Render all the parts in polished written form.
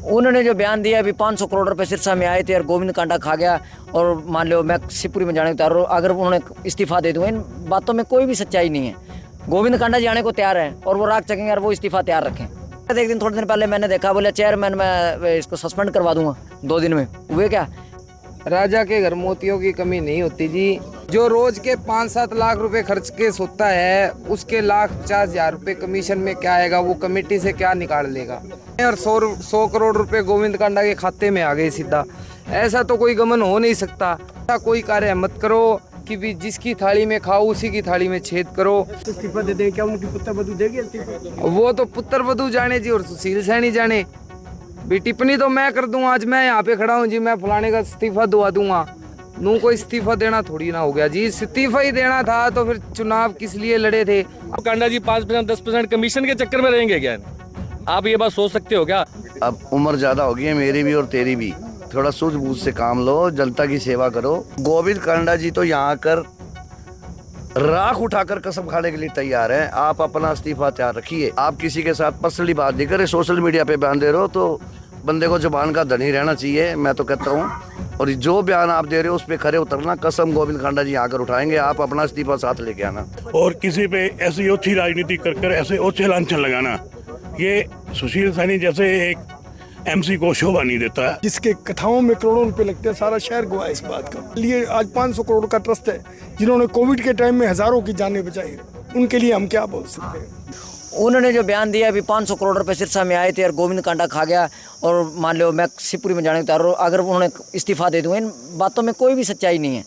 उन्होंने जो बयान दिया अभी 500 करोड़ रुपए सिरसा में आए थे और गोविंद कांडा खा गया और मान लो मैं शिवपुरी में जाने को तैयार हूँ, अगर उन्होंने इस्तीफा दे दूँ, इन बातों में कोई भी सच्चाई नहीं है। गोविंद कांडा जाने को तैयार है और वो राग चकेंगे और वो इस्तीफा तैयार रखें। एक दिन थोड़े दिन पहले मैंने देखा, बोले चेयरमैन मैं इसको सस्पेंड करवा दूंगा 2 दिन में, हुए क्या? राजा के घर मोतियों की कमी नहीं होती जी। जो रोज के 5-7 लाख रुपए खर्च के सोता है, उसके 1,50,000 रुपए कमीशन में क्या आएगा, वो कमेटी से क्या निकाल लेगा। और 100 करोड़ रुपए गोविंद कांडा के खाते में आ गए सीधा। ऐसा तो कोई गमन हो नहीं सकता। ऐसा कोई कार्य मत करो कि भी जिसकी थाली में खाओ उसी की थाली में छेद करो। इस्तीफा दे दें, क्या उनकी पुत्र वधू देगी इस्तीफा? वो तो पुत्र वधू जाने जी और सुशील सैनी जाने। भी टिप्पणी तो मैं कर दूंगा, आज मैं यहाँ पे खड़ा हूँ जी, मैं फलाने का इस्तीफा दुआ दूंगा। नू को इस्तीफा देना थोड़ी ना हो गया जी। इस्तीफा ही देना था तो फिर चुनाव किस लिए लड़े थे? कांडा जी 5% 10% कमीशन के चक्कर में रहेंगे क्या? आप ये बात सोच सकते हो क्या? अब उम्र ज्यादा हो गई है मेरी भी और तेरी भी, थोड़ा सूझबूझ से काम लो, जनता की सेवा करो। गोविंद कांडा जी तो यहाँ आकर राख उठाकर कसम खाने के लिए तैयार हैं। आप अपना इस्तीफा तैयार रखिए। आप किसी के साथ पर्सनली बात नहीं करें, सोशल मीडिया पे बयान दे रहे हो तो बंदे को जुबान का धनी रहना चाहिए, मैं तो कहता हूँ। और जो बयान आप दे रहे हो उस पर खरे उतरना। कसम गोविंद कांडा जी आकर उठाएंगे, आप अपना इस्तीफा साथ लेके आना। और किसी पे ऐसी ओछी राजनीति कर ऐसे ओछे लांछन लगाना, ये सुशील सैनी जैसे एक एमसी को शोभा नहीं देता है। जिसके कथाओं में करोड़ों रुपए लगते हैं, सारा शहर गवाह इस बात का। लिए आज 500 करोड़ का ट्रस्ट है, जिन्होंने कोविड के टाइम में हजारों की जानें बचाई, उनके लिए हम क्या बोल सकते हैं? उन्होंने जो बयान दिया अभी 500 करोड़ रुपए सिरसा में आए थे और गोविंद कांडा खा गया और मान लो मैं शिवपुरी में जाने को तैयार हूँ, अगर उन्होंने इस्तीफा दे दूँ, इन बातों में कोई भी सच्चाई नहीं है।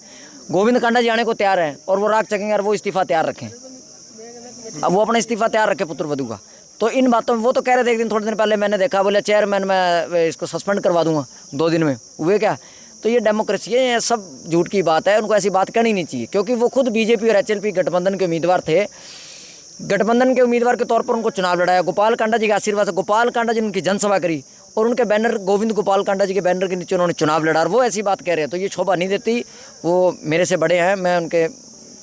गोविंद कांडा जाने को तैयार है और वो राग चकेंगे और वो इस्तीफा तैयार रखें। अब वो अपना इस्तीफा तैयार रखे पुत्र वधू का। तो इन बातों में वो तो कह रहे थे, एक दिन थोड़े दिन पहले मैंने देखा, बोले चेयरमैन मैं इसको सस्पेंड करवा दूंगा 2 दिन में, हुए क्या? तो ये डेमोक्रेसी है, ये सब झूठ की बात है। उनको ऐसी बात कहनी नहीं चाहिए, क्योंकि वो खुद बीजेपी और एचएलपी गठबंधन के उम्मीदवार थे। गठबंधन के उम्मीदवार के तौर पर उनको चुनाव लड़ाया। गोपाल कांडा जी के आशीर्वाद से गोपाल कांडा जी ने उनकी जनसभा करी और उनके बैनर, गोविंद गोपाल कांडा जी के बैनर के नीचे उन्होंने चुनाव लड़ा और वो ऐसी बात कह रहे हैं। तो ये शोभा नहीं देती। वो मेरे से बड़े हैं, मैं उनके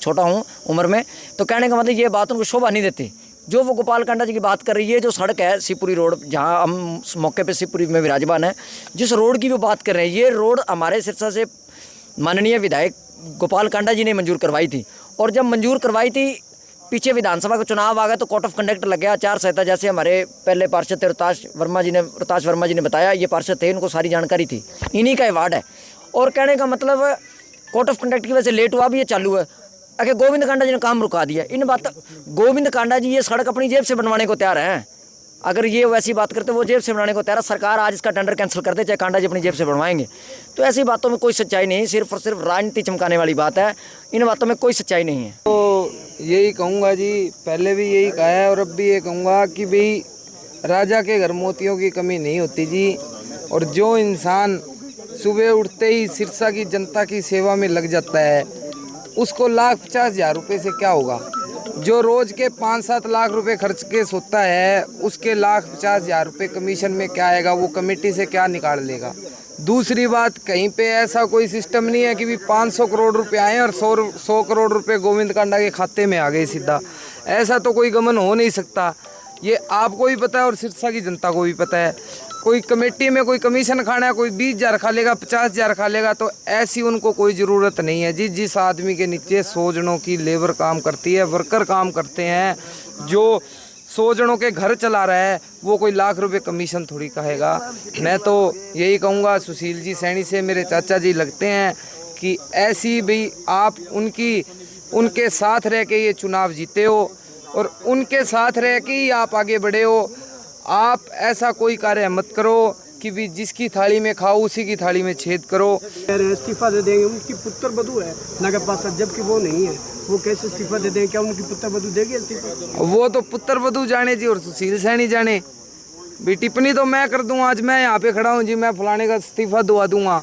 छोटा हूँ उम्र में, तो कहने का मतलब ये बात उनको शोभा नहीं देती। जो वो गोपाल कांडा जी की बात कर रही है, जो सड़क है शिवपुरी रोड, जहाँ हम मौके पे शिवपुरी में विराजमान है, जिस रोड की वो बात कर रहे हैं, ये रोड हमारे सिरसा से माननीय विधायक गोपाल कांडा जी ने मंजूर करवाई थी। और जब मंजूर करवाई थी, पीछे विधानसभा का चुनाव आ गया तो कोर्ट ऑफ कंडक्ट लग गया, आचार संहिता। जैसे हमारे पहले पार्षद थे रोहताश वर्मा जी ने बताया, ये पार्षद थे, इनको सारी जानकारी थी, इन्हीं का वार्ड है। और कहने का मतलब कोर्ट ऑफ कंडक्ट की वजह से लेट हुआ भी ये चालू है। अगर गोविंद कांडा जी ने काम रुका दिया, इन बात गोविंद कांडा जी ये सड़क अपनी जेब से बनवाने को तैयार हैं। अगर ये वैसी बात करते, वो जेब से बनाने को तैयार है। सरकार आज इसका टेंडर कैंसिल कर दे, चाहे कांडा जी अपनी जेब से बनवाएंगे। तो ऐसी बातों में कोई सच्चाई नहीं, सिर्फ और सिर्फ राजनीति चमकाने वाली बात है। इन बातों में कोई सच्चाई नहीं है। तो यही कहूँगा जी, पहले भी यही कहा है और अब भी ये कहूँगा कि भाई राजा के घर मोतियों की कमी नहीं होती जी। और जो इंसान सुबह उठते ही सिरसा की जनता की सेवा में लग जाता है, उसको 1,50,000 रुपये से क्या होगा। जो रोज के 5-7 लाख रुपए खर्च के सोता है, उसके 1,50,000 रुपये कमीशन में क्या आएगा, वो कमेटी से क्या निकाल लेगा। दूसरी बात, कहीं पे ऐसा कोई सिस्टम नहीं है कि भी 500 करोड़ रुपए आए और 100 करोड़ रुपए गोविंद कांडा के खाते में आ गए सीधा। ऐसा तो कोई गमन हो नहीं सकता। ये आपको भी पता है और सिरसा की जनता को भी पता है। कोई कमेटी में कोई कमीशन खाना है, कोई 20,000 खा लेगा, 50,000 खा लेगा, तो ऐसी उनको कोई ज़रूरत नहीं है जी। जिस आदमी के नीचे 100 जनों की लेबर काम करती है, वर्कर काम करते हैं, जो 100 जनों के घर चला रहा है, वो कोई लाख रुपए कमीशन थोड़ी कहेगा। मैं तो यही कहूँगा, सुशील जी सैनी से मेरे चाचा जी लगते हैं कि ऐसी भी आप उनके साथ रह के ये चुनाव जीते हो और उनके साथ रह के ही आप आगे बढ़े हो। आप ऐसा कोई कार्य मत करो कि भी जिसकी थाली में खाओ उसी की थाली में छेद करो। इस्तीफा दे देंगे, उनकी पुत्र वधू है नगर पार्षद, जबकि वो नहीं है, वो कैसे इस्तीफा दे देंगे? क्या उनकी पुत्र वधू देगी इस्तीफा? वो तो पुत्र वधू जाने जी और सुशील सैनी जाने। भी टिप्पणी तो मैं कर दूंगा, आज मैं यहाँ पे खड़ा हूँ जी, मैं फलाने का इस्तीफा दुआ दूंगा।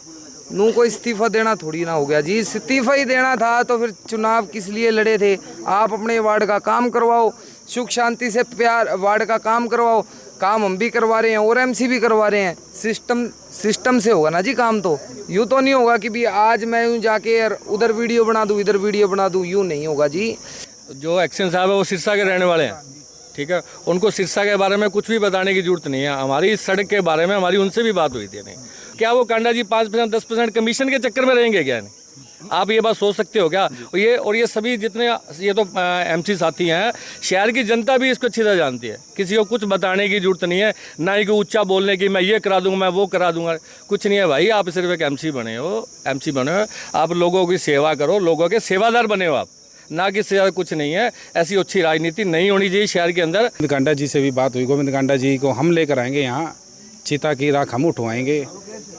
नू को इस्तीफा देना थोड़ी ना हो गया जी। इस्तीफा ही देना था तो फिर चुनाव किस लिए लड़े थे? आप अपने वार्ड का काम करवाओ, सुख शांति से प्यार वार्ड का काम करवाओ। काम हम भी करवा रहे हैं और एमसी भी करवा रहे हैं। सिस्टम से होगा ना जी काम। तो यूँ तो नहीं होगा कि भी आज मैं यूँ जाके यार उधर वीडियो बना दूँ, इधर वीडियो बना दूँ, यूँ नहीं होगा जी। जो एक्शन साहब है वो सिरसा के रहने वाले हैं, ठीक है, उनको सिरसा के बारे में कुछ भी बताने की जरूरत नहीं है। हमारी इस सड़क के बारे में हमारी उनसे भी बात हुई थी। नहीं, क्या वो कांडा जी 5% 10% कमीशन के चक्कर में रहेंगे क्या? नहीं, आप ये बात सोच सकते हो क्या? ये सभी जितने ये तो एमसी साथी हैं, शहर की जनता भी इसको अच्छी तरह जानती है। किसी को कुछ बताने की जरूरत नहीं है, ना ही कोई ऊंचा बोलने की मैं ये करा दूंगा, मैं वो करा दूंगा, कुछ नहीं है भाई। आप सिर्फ एक एमसी बने हो, आप लोगों की सेवा करो, लोगों के सेवादार बने हो आप, ना कि सेवा कुछ नहीं है। ऐसी अच्छी राजनीति नहीं होनी चाहिए शहर के अंदर। गोविंद कांडा जी से भी बात हुई। गोविंद कांडा जी को हम लेकर आएंगे यहाँ, चिता की राख हम उठवाएंगे।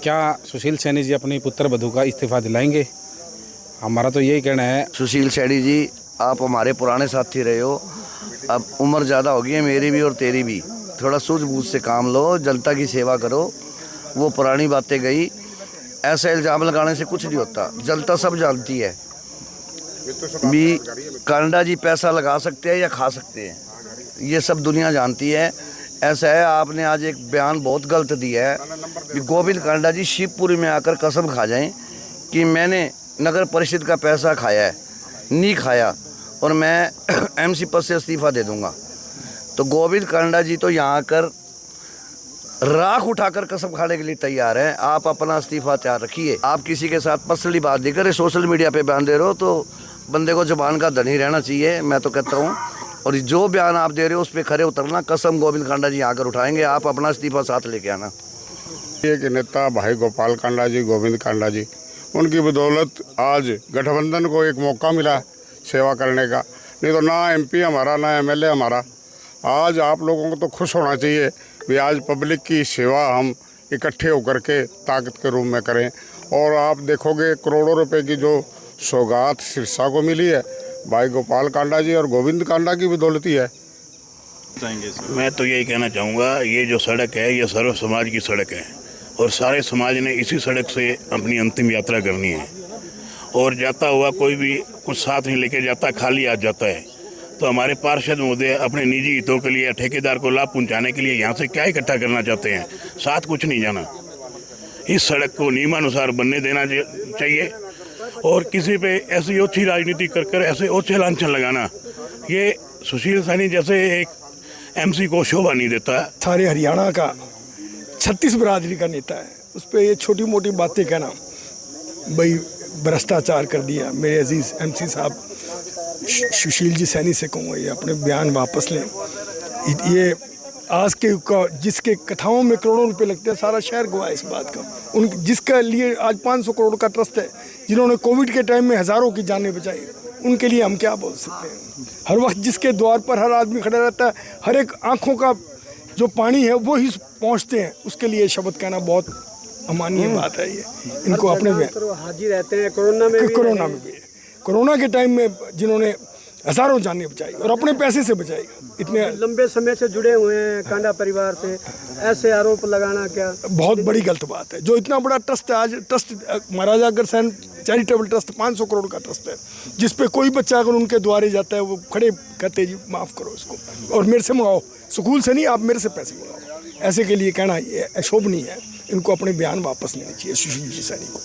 क्या सुशील सैनी जी अपनी पुत्र वधू का इस्तीफा दिलाएंगे? हमारा तो यही कहना है। सुशील सैनी जी, आप हमारे पुराने साथी रहे हो, अब उम्र ज़्यादा हो गई है मेरी भी और तेरी भी, थोड़ा सूझबूझ से काम लो, जनता की सेवा करो। वो पुरानी बातें गई, ऐसा इल्ज़ाम लगाने से कुछ नहीं होता। जनता सब जानती है भी कांडा जी पैसा लगा सकते हैं या खा सकते हैं, ये सब दुनिया जानती है। ऐसा है, आपने आज एक बयान बहुत गलत दिया है कि गोविंद कांडा जी शिवपुरी में आकर कसम खा जाएं कि मैंने नगर परिषद का पैसा खाया है, नहीं खाया, और मैं एमसी पद से इस्तीफा दे दूंगा। तो गोविंद कांडा जी तो यहाँ आकर राख उठाकर कसम खाने के लिए तैयार हैं। आप अपना इस्तीफा तैयार रखिए। आप किसी के साथ पर्सनली बात नहीं करें, सोशल मीडिया पे बयान दे रहे हो तो बंदे को जुबान का धनी रहना चाहिए, मैं तो कहता हूँ। और जो बयान आप दे रहे हो उस पर खरे उतरना। कसम गोविंद कांडा जी आकर उठाएंगे, आप अपना इस्तीफा साथ लेके आना। एक नेता भाई गोपाल कांडा जी, गोविंद कांडा जी, उनकी बदौलत आज गठबंधन को एक मौका मिला सेवा करने का। नहीं तो ना एमपी हमारा, ना एमएलए हमारा। आज आप लोगों को तो खुश होना चाहिए भी आज पब्लिक की सेवा हम इकट्ठे होकर के ताकत के रूप में करें। और आप देखोगे करोड़ों रुपए की जो सौगात सिरसा को मिली है, भाई गोपाल कांडा जी और गोविंद कांडा की बदौलती है। मैं तो यही कहना चाहूँगा, ये जो सड़क है ये सर्व समाज की सड़क है और सारे समाज ने इसी सड़क से अपनी अंतिम यात्रा करनी है। और जाता हुआ कोई भी कुछ साथ नहीं लेके जाता, खाली आ जाता है। तो हमारे पार्षद महोदय अपने निजी हितों के लिए, ठेकेदार को लाभ पहुंचाने के लिए यहाँ से क्या इकट्ठा करना चाहते हैं? साथ कुछ नहीं जाना। इस सड़क को नियमानुसार बनने देना चाहिए। और किसी पे ऐसी ओछी राजनीति कर ऐसे ओछे लांछन लगाना, ये सुशील सैनी जैसे एक एमसी को शोभा नहीं देता। सारे हरियाणा का 36 बिरादरी का नेता है, उस पर ये छोटी मोटी बातें कहना, भाई भ्रष्टाचार कर दिया। मेरे अजीज एमसी साहब सुशील जी सैनी से कहूँगा ये अपने बयान वापस लें। ये आज के जिसके कथाओं में करोड़ों रुपए लगते हैं, सारा शहर गवाह है इस बात का। उन जिसका लिए आज 500 करोड़ का ट्रस्ट है, जिन्होंने कोविड के टाइम में हज़ारों की जानें बचाई, उनके लिए हम क्या बोल सकते हैं? हर वक्त जिसके द्वार पर हर आदमी खड़ा रहता है, हर एक आँखों का जो पानी है वो ही पहुँचते हैं, उसके लिए शब्द कहना बहुत अमाननीय बात है। ये इनको अपने हाजिर रहते हैं। कोरोना में भी कोरोना के टाइम में जिन्होंने हज़ारों जानें बचाई और अपने पैसे से बचाई, इतने लंबे समय से जुड़े हुए हैं कांडा परिवार से, ऐसे आरोप लगाना क्या बहुत बड़ी गलत बात है। जो इतना बड़ा ट्रस्ट है, आज trust Maharaja Agrasen charitable trust 500 crore का ट्रस्ट है, जिस पे कोई बच्चा अगर उनके द्वारे जाता है वो खड़े कहते जी माफ़ करो इसको और मेरे से मंगाओ, स्कूल से नहीं, आप मेरे से पैसे मंगाओ। ऐसे के लिए कहना ये अशोभनीय है। इनको अपने बयान वापस लेने चाहिए सुशील जी सैनी को।